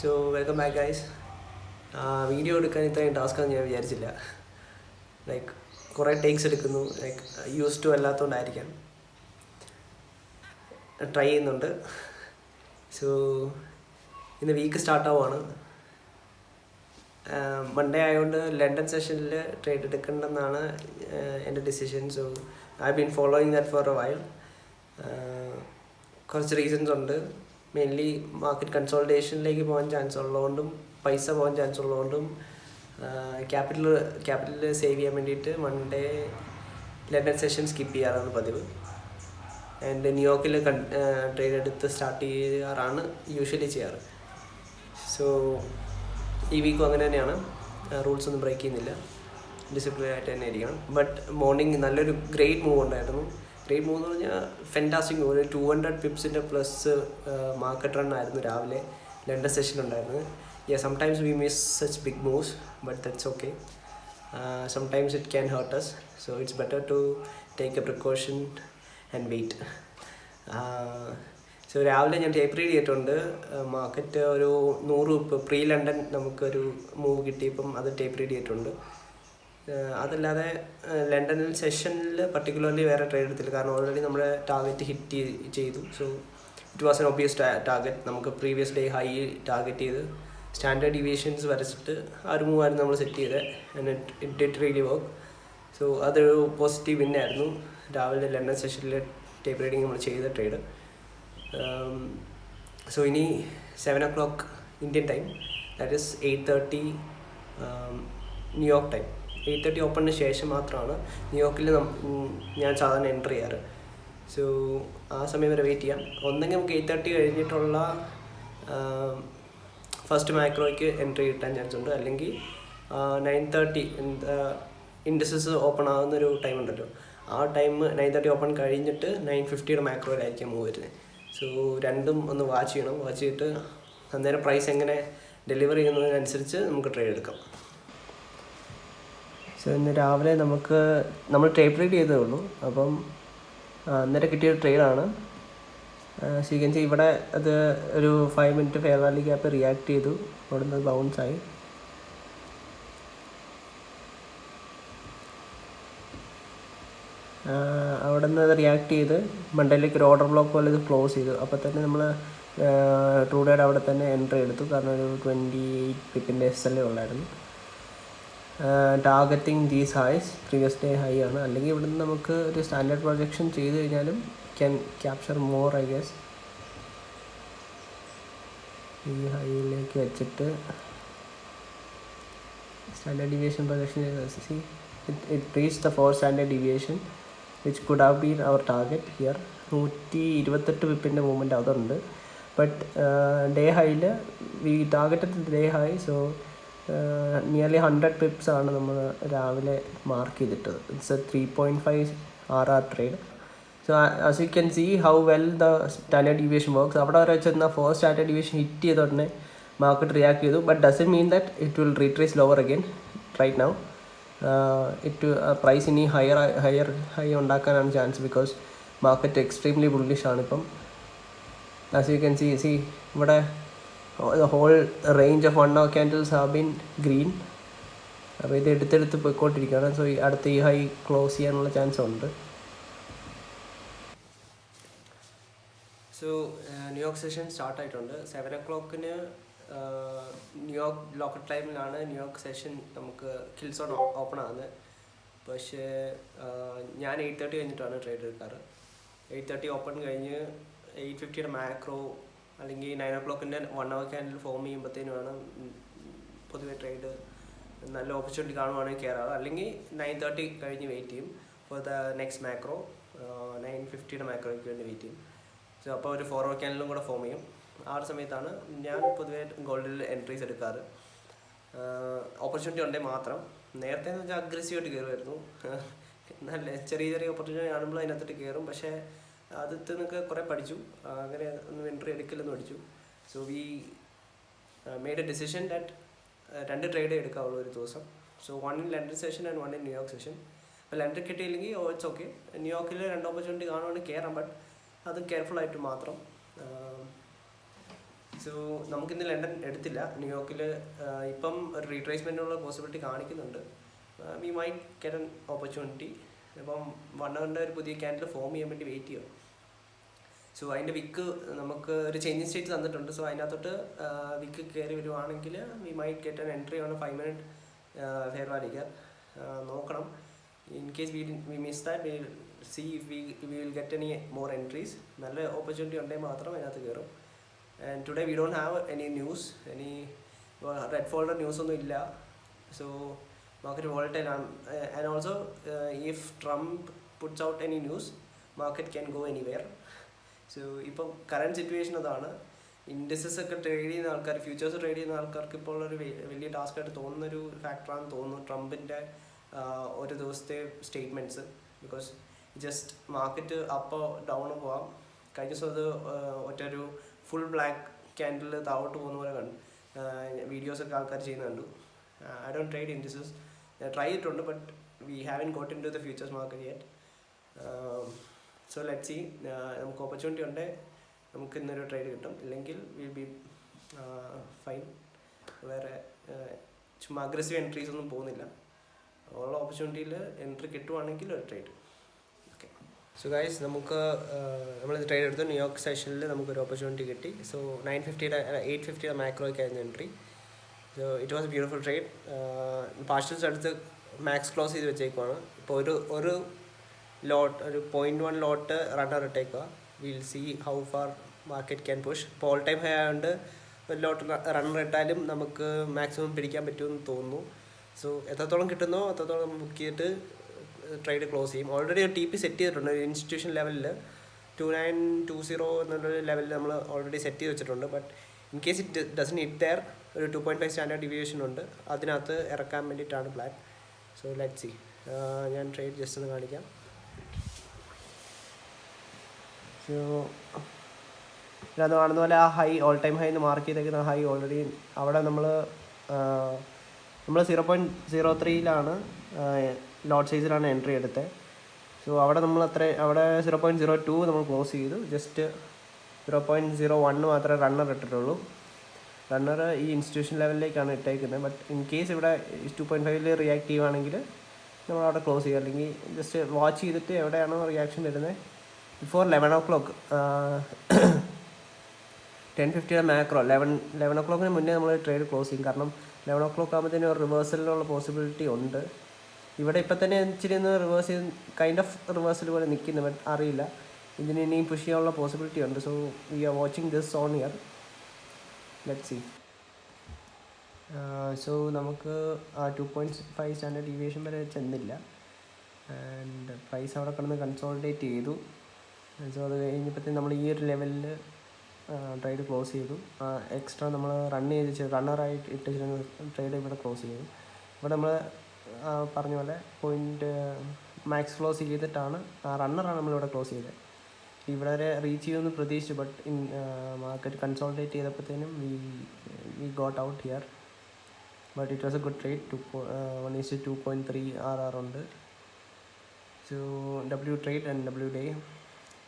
So welcome back guys. Video എടുക്കാൻ ഇത്രയും ടാസ്ക്കാന്ന് ഞാൻ വിചാരിച്ചില്ല. ലൈക്ക് കുറേ ടേക്സ് എടുക്കുന്നു. ലൈക്ക് യൂസ് ടു അല്ലാത്തതുകൊണ്ടായിരിക്കാം. ട്രൈ ചെയ്യുന്നുണ്ട്. സോ ഇന്ന് വീക്ക് സ്റ്റാർട്ടാവുകയാണ്. മൺഡേ ആയതുകൊണ്ട് ലണ്ടൻ സെഷനിൽ ട്രേഡ് എടുക്കണ്ടെന്നാണ് എൻ്റെ decision. So I been following that for a while. കുറച്ച് റീസൺസ് ഉണ്ട്. മെയിൻലി മാർക്കറ്റ് കൺസോൾട്ടേഷനിലേക്ക് പോകാൻ ചാൻസ് ഉള്ളതുകൊണ്ടും പൈസ പോകാൻ ചാൻസ് ഉള്ളതുകൊണ്ടും ക്യാപിറ്റൽ സേവ് ചെയ്യാൻ വേണ്ടിയിട്ട് മൺഡേ ലണ്ടൻ സെഷൻ സ്കിപ്പ് ചെയ്യാറാണ് പതിവ്. ആൻഡ് ന്യൂയോർക്കിൽ ട്രേഡ് എടുത്ത് സ്റ്റാർട്ട് ചെയ്യാറാണ് യൂഷ്വലി ചെയ്യാറ്. സോ ഈ വീക്കും അങ്ങനെ തന്നെയാണ്. റൂൾസ് ഒന്നും ബ്രേക്ക് ചെയ്യുന്നില്ല. ഡിസിപ്ലിൻ ആയിട്ട് തന്നെ ഇരിക്കണം. ബട്ട് മോർണിംഗ് നല്ലൊരു ഗ്രേറ്റ് മൂവ് ഉണ്ടായിരുന്നു. ഗ്രേറ്റ് മൂവ് എന്ന് പറഞ്ഞാൽ ഫെൻറ്റാസ്റ്റിക് മൂവ്. ഒരു 200 പിപ്സിൻ്റെ പ്ലസ് മാർക്കറ്റ് റൺ ആയിരുന്നു രാവിലെ ലണ്ടൻ സെഷൻ ഉണ്ടായിരുന്നത്. Sometimes we miss such big moves, but that's okay. Sometimes it can hurt us. So it's better to take a precaution and wait. So രാവിലെ ഞാൻ tape read ചെയ്തിട്ടുണ്ട്. Market ഒരു 100 pre London നമുക്കൊരു move കിട്ടിയപ്പം അത് tape read ചെയ്തിട്ടുണ്ട്. അതല്ലാതെ ലണ്ടനിൽ സെഷനിൽ പർട്ടിക്കുലർലി വേറെ ട്രേഡ് എടുത്തില്ല. കാരണം ഓൾറെഡി നമ്മുടെ ടാർഗറ്റ് ഹിറ്റ് ചെയ്തു. So it was an ഒബിയസ് target. നമുക്ക് പ്രീവിയസ് ഡേ ഹൈ ടാർഗറ്റ് ചെയ്ത് സ്റ്റാൻഡേർഡ് ഡീവിയേഷൻസ് വരച്ചിട്ട് ആ ഒരു മൂവായിരുന്നു നമ്മൾ സെറ്റ് ചെയ്തത്. And it did really work. So അതൊരു പോസിറ്റീവ് വിന്നായിരുന്നു രാവിലെ ലണ്ടൻ സെഷനിൽ ടേപ്പ് റീഡിങ് നമ്മൾ ചെയ്ത ട്രേഡ്. സോ ഇനി 7 o'clock Indian time, that is 8:30 New York time. 8:30 ഓപ്പണിന് ശേഷം മാത്രമാണ് ന്യൂയോർക്കിൽ ഞാൻ സാധാരണ എൻ്റർ ചെയ്യാറ്. സോ ആ സമയം വരെ വെയിറ്റ് ചെയ്യാം. ഒന്നെങ്കിൽ നമുക്ക് 8:30 കഴിഞ്ഞിട്ടുള്ള ഫസ്റ്റ് മാക്രോയ്ക്ക് എൻട്രി കിട്ടാൻ ചാൻസ് ഉണ്ട്. അല്ലെങ്കിൽ 9:30 ഇൻഡസസ് ഓപ്പൺ ആകുന്നൊരു ടൈം ഉണ്ടല്ലോ, ആ ടൈം 9:30 ഓപ്പൺ കഴിഞ്ഞിട്ട് 9:50 മാക്രോയിലായിരിക്കും മൂവ് വരുന്നത്. സോ രണ്ടും ഒന്ന് വാച്ച് ചെയ്യണം. വാച്ച് ചെയ്തിട്ട് അന്നേരം പ്രൈസ് എങ്ങനെ ഡെലിവർ ചെയ്യുന്നതിനനുസരിച്ച് നമുക്ക് ട്രേഡ് എടുക്കാം. സോ ഇന്ന് രാവിലെ നമ്മൾ ടേപ്പ് റീഡ് ചെയ്തേ ഉള്ളൂ. അപ്പം അന്നേരം കിട്ടിയൊരു ട്രേഡാണ്. സീക്വൻസ് ഇവിടെ അത് ഒരു 5 minute fair value gap react ചെയ്തു. അവിടെ നിന്ന് ബൗൺസായി. അവിടെ നിന്ന് അത് റിയാക്ട് ചെയ്ത് മണ്ടയിലേക്ക് ഒരു ഓർഡർ ബ്ലോക്ക് പോലെ ഇത് ക്ലോസ് ചെയ്തു. അപ്പോൾ തന്നെ നമ്മൾ ട്രൂഡേഡ് അവിടെ തന്നെ എൻട്രി എടുത്തു. കാരണം ഒരു 28 പിപ്പിൻ്റെ SL ഉള്ളായിരുന്നു. Targeting these highs, previous day high ആണ്. അല്ലെങ്കിൽ ഇവിടുന്ന് നമുക്ക് ഒരു സ്റ്റാൻഡേർഡ് പ്രൊജക്ഷൻ ചെയ്ത് കഴിഞ്ഞാലും can capture more I guess. ഈ ഹൈയിലേക്ക് വെച്ചിട്ട് സ്റ്റാൻഡേർഡ് ഡീവിയേഷൻ പ്രൊജക്ഷൻ ചെയ്ത് it reach the 4 standard deviation which could have been our target here. 128 പിപ്പിൻ്റെ മൂവ്മെൻറ്റ് അതുണ്ട്. ബട്ട് ഡേ ഹൈയിൽ we targeted day high. So nearly 100 pips ആണ് നമ്മൾ രാവിലെ മാർക്ക് ചെയ്തിട്ടത്. It's a 3.5 RR trade. So as you can see how well the standard deviation works. അവിടെ വരെ വെച്ചിരുന്ന 4 സ്റ്റാൻഡേർഡ് ഡീവിയേഷൻ ഹിറ്റ് ചെയ്ത ഉടനെ മാർക്കറ്റ് റിയാക്ട് ചെയ്തു. But doesn't mean that it will retrace lower again right now. Price ഇനി higher high ഉണ്ടാക്കാനാണ് chance. Because market extremely bullish ആണിപ്പം. As you can see ഇവിടെ the whole range of 1 hour candles have been green. അപ്പോൾ ഇത് എടുത്തെടുത്ത് പോയിക്കൊണ്ടിരിക്കുകയാണ്. So അടുത്ത ഈ ഹൈ ക്ലോസ് ചെയ്യാനുള്ള ചാൻസ് ഉണ്ട്. സോ ന്യൂയോർക്ക് സെഷൻ സ്റ്റാർട്ട് ആയിട്ടുണ്ട്. 7 o'clock ന്യൂയോർക്ക് ലോക്കൽ ടൈമിലാണ് ന്യൂയോർക്ക് സെഷൻ നമുക്ക് കിൽസോൺ ഓപ്പൺ ആകുന്നത്. പക്ഷേ ഞാൻ 8:30 കഴിഞ്ഞിട്ടാണ് ട്രേഡ് എടുക്കാറ്. 8:30 ഓപ്പൺ കഴിഞ്ഞ് 8:50 മാക്രോ അല്ലെങ്കിൽ 9 o'clock 1 hour ക്യാൻഡിൽ ഫോം ചെയ്യുമ്പോഴത്തേനുമാണ് പൊതുവെ ട്രേഡ് നല്ല ഓപ്പർച്യൂണിറ്റി കാണുവാണെങ്കിൽ കയറാറ്. അല്ലെങ്കിൽ 9:30 കഴിഞ്ഞ് വെയിറ്റ് ചെയ്യും ഫോർ ദ നെക്സ്റ്റ് മാക്രോ. 9:50 മാക്രോയ്ക്ക് വേണ്ടി വെയിറ്റ് ചെയ്യും. സോ അപ്പോൾ ഒരു 4 hour ക്യാൻഡിലും കൂടെ ഫോം ചെയ്യും. ആ ഒരു സമയത്താണ് ഞാൻ പൊതുവെ ഗോൾഡിൽ എൻട്രീസ് എടുക്കാറ്. ഓപ്പർച്യൂണിറ്റി ഉണ്ടെങ്കിൽ മാത്രം. നേരത്തെ എന്ന് വെച്ചാൽ അഗ്രസീവായിട്ട് കയറുമായിരുന്നു. നല്ല ചെറിയ ചെറിയ ഓപ്പർച്യൂണിറ്റി കാണുമ്പോൾ അതിനകത്തിട്ട് കയറും. പക്ഷേ അതിൽ നിന്നൊക്കെ കുറേ പഠിച്ചു. അങ്ങനെ ഒന്നും എൻട്രി എടുക്കില്ലെന്ന് പഠിച്ചു. So we made a decision that 2 trade എടുക്കാവുള്ളൂ ഒരു ദിവസം. So 1 in London session and 1 in New York session. അപ്പോൾ ലണ്ടൻ കിട്ടിയില്ലെങ്കിൽ ഇറ്റ്സ് ഓക്കെ. ന്യൂയോർക്കിൽ 2 ഓപ്പർച്യൂണിറ്റി കാണുവാണെങ്കിൽ കയറാം. ബട്ട് അത് കെയർഫുള്ളായിട്ട് മാത്രം. സോ നമുക്കിന്ന് ലണ്ടൻ എടുത്തില്ല. ന്യൂയോർക്കിൽ ഇപ്പം ഒരു റീട്രേസ്മെൻറ്റിനുള്ള പോസിബിലിറ്റി കാണിക്കുന്നുണ്ട്. V might get an opportunity. ഇപ്പം 1 hourൻ്റെ ഒരു പുതിയ ക്യാൻഡിൽ ഫോം ചെയ്യാൻ വേണ്ടി വെയിറ്റ് ചെയ്യും. സോ അതിൻ്റെ വിക്ക് നമുക്ക് ഒരു ചേഞ്ചിങ് സ്റ്റേറ്റ് തന്നിട്ടുണ്ട്. സോ അതിനകത്തോട്ട് വിക്ക് കയറി വരുവാണെങ്കിൽ V might get an entry ആണ് 5 minute ഫെയർ വാല്യൂ. നോക്കണം. In case we miss that we C if we will get any more entries. നല്ല ഓപ്പർച്യൂണിറ്റി ഉണ്ടെങ്കിൽ മാത്രം അതിനകത്ത് കയറും. And today we don't have any news, any red folder news ഒന്നും ഇല്ല. So market volatile ആണ്. And also if Trump puts out any news market can go anywhere. So ഇപ്പം current situation അതാണ്. ഇൻഡസസ് ഒക്കെ ട്രേഡ് ചെയ്യുന്ന ആൾക്കാർ, futures trade ചെയ്യുന്ന ആൾക്കാർക്ക് ഇപ്പോൾ ഒരു വലിയ ടാസ്ക് ആയിട്ട് തോന്നുന്നൊരു ഫാക്ടറാണെന്ന് തോന്നുന്നു ട്രംപിൻ്റെ ഒരു ദിവസത്തെ സ്റ്റേറ്റ്മെൻറ്റ്സ്. ബിക്കോസ് ജസ്റ്റ് മാർക്കറ്റ് അപ്പോ ഡൗൺ പോവാം. കഴിഞ്ഞ ദിവസം അത് ഒറ്റൊരു ഫുൾ ബ്ലാക്ക് ക്യാൻഡിൽ താഴോട്ട് പോകുന്ന പോലെ കണ്ടു. വീഡിയോസൊക്കെ ആൾക്കാർ ചെയ്യുന്ന കണ്ടു. I don't trade indices. Try ചെയ്തിട്ടുണ്ട്, but we haven't got into the futures market yet. So let see. നമുക്ക് ഓപ്പർച്യൂണിറ്റി ഉണ്ടെങ്കിൽ നമുക്ക് ഇന്നൊരു ട്രേഡ് കിട്ടും, ഇല്ലെങ്കിൽ വിൽ ബി ഫൈൻ. വേറെ ചുമ്മാ അഗ്രസീവ് എൻട്രീസ് ഒന്നും പോകുന്നില്ല. ഉള്ള ഓപ്പർച്യൂണിറ്റിയിൽ എൻട്രി കിട്ടുവാണെങ്കിൽ ഒരു ട്രേഡ്. ഓക്കെ. സോ ഗൈസ്, നമുക്ക് നമ്മൾ ട്രേഡ് എടുത്തു. ന്യൂയോർക്ക് സെഷനിൽ നമുക്കൊരു ഓപ്പർച്യൂണിറ്റി കിട്ടി. സോ 850 മാക്രോയ്ക്കായിരുന്നു entry. So it was a beautiful trade. Partials എടുത്ത് മാക്സ് ക്ലോസ് ചെയ്ത് വെച്ചേക്കുവാണ്. ഇപ്പോൾ ഒരു ലോട്ട്, ഒരു 0.1 ലോട്ട് റണ്ണർ ഇട്ടേക്കുക. Will see how far market can push. ഇപ്പോൾ ഓൾ ടൈം ഹൈ ആയതുകൊണ്ട് ഒരു ലോട്ട് റണ്ണർ ഇട്ടാലും നമുക്ക് മാക്സിമം പിടിക്കാൻ പറ്റുമെന്ന് തോന്നുന്നു. സോ എത്രത്തോളം കിട്ടുന്നോ അത്രത്തോളം ബുക്ക് ചെയ്തിട്ട് ട്രേഡ് ക്ലോസ് ചെയ്യും. ഓൾറെഡി ഒരു TP സെറ്റ് ചെയ്തിട്ടുണ്ട്. ഒരു ഇൻസ്റ്റിറ്റ്യൂഷൻ ലെവലിൽ 2920 എന്നുള്ളൊരു ലെവലിൽ നമ്മൾ ഓൾറെഡി സെറ്റ് ചെയ്ത് വെച്ചിട്ടുണ്ട്. But in case it doesn't hit there ഒരു 2.5 സ്റ്റാൻഡേർഡ് ഡീവിയേഷൻ ഉണ്ട്. അതിനകത്ത് ഇറക്കാൻ വേണ്ടിയിട്ടാണ് പ്ലാൻ. So let see. ഞാൻ ട്രേഡ് ജസ്റ്റ് ഒന്ന് കാണിക്കാം. സോ അത് കാണുന്ന പോലെ ആ ഹൈ, ഓൾ ടൈം ഹൈ എന്ന് മാർക്ക് ചെയ്തേക്കുന്ന ഹൈ ഓൾറെഡി അവിടെ നമ്മൾ 0.03 ലോട്ട് സൈസിലാണ് എൻട്രി എടുത്തത്. സോ അവിടെ നമ്മൾ അവിടെ 0.02 നമ്മൾ ക്ലോസ് ചെയ്തു. ജസ്റ്റ് 0.01 മാത്രമേ റണ്ണർ ഇട്ടിട്ടുള്ളൂ. റണ്ണർ ഈ ഇൻസ്റ്റിറ്റ്യൂഷൻ ലെവലിലേക്കാണ് ഇട്ടേക്കുന്നത്. ബട്ട് ഇൻ കേസ് ഇവിടെ 2.5 റിയാക്ട് ചെയ്യുവാണെങ്കിൽ നമ്മൾ അവിടെ ക്ലോസ് ചെയ്യുക. അല്ലെങ്കിൽ ജസ്റ്റ് വാച്ച് ചെയ്തിട്ട് എവിടെയാണോ റിയാക്ഷൻ വരുന്നത് ബിഫോർ 11 o'clock 10:50 മാക്രോ 11 o'clock മുന്നേ നമ്മൾ ട്രേഡ് ക്ലോസ് ചെയ്യും. കാരണം 11 o'clock ആകുമ്പോഴത്തേനും ഒരു റിവേഴ്സലിനുള്ള പോസിബിലിറ്റി ഉണ്ട്. ഇവിടെ ഇപ്പം തന്നെ ഇച്ചിരി ഒന്ന് റിവേഴ്സ് ചെയ്ത് കൈൻഡ് ഓഫ് റിവേഴ്സൽ പോലെ നിൽക്കുന്നു. ബട്ട് അറിയില്ല, ഇതിന് ഇനിയും പുഷ് ചെയ്യാനുള്ള പോസിബിലിറ്റി ഉണ്ട്. So we are watching this on year. Let see. So നമുക്ക് ആ 2.5 സ്റ്റാൻഡേർഡ് ഡീവിയേഷൻ വരെ ചെന്നില്ല. ആൻഡ് പ്രൈസ് അവിടെ കിടന്ന് കൺസോളിഡേറ്റ് ചെയ്തു. സോ അത് കഴിഞ്ഞപ്പോഴത്തേക്കും നമ്മൾ ഈ ഒരു ലെവലിൽ ട്രേഡ് ക്ലോസ് ചെയ്തു. എക്സ്ട്രാ നമ്മൾ റണ്ണറായിട്ട് ഇട്ടിരുന്ന ട്രേഡ് ഇവിടെ ക്ലോസ് ചെയ്തു. ഇവിടെ നമ്മൾ പറഞ്ഞ പോലെ മാക്സ് ക്ലോസ് ചെയ്തിട്ടാണ് റണ്ണറാണ് നമ്മളിവിടെ ക്ലോസ് ചെയ്തത്. ഇവിടെ വരെ റീച്ച് ചെയ്യുമെന്ന് പ്രതീക്ഷിച്ചു. ബട്ട് മാർക്കറ്റ് കൺസോളിഡേറ്റ് ചെയ്തപ്പോഴത്തേനും we got out here. But it was a good trade. 1:2.3 RR ഉണ്ട്. So W trade and W day.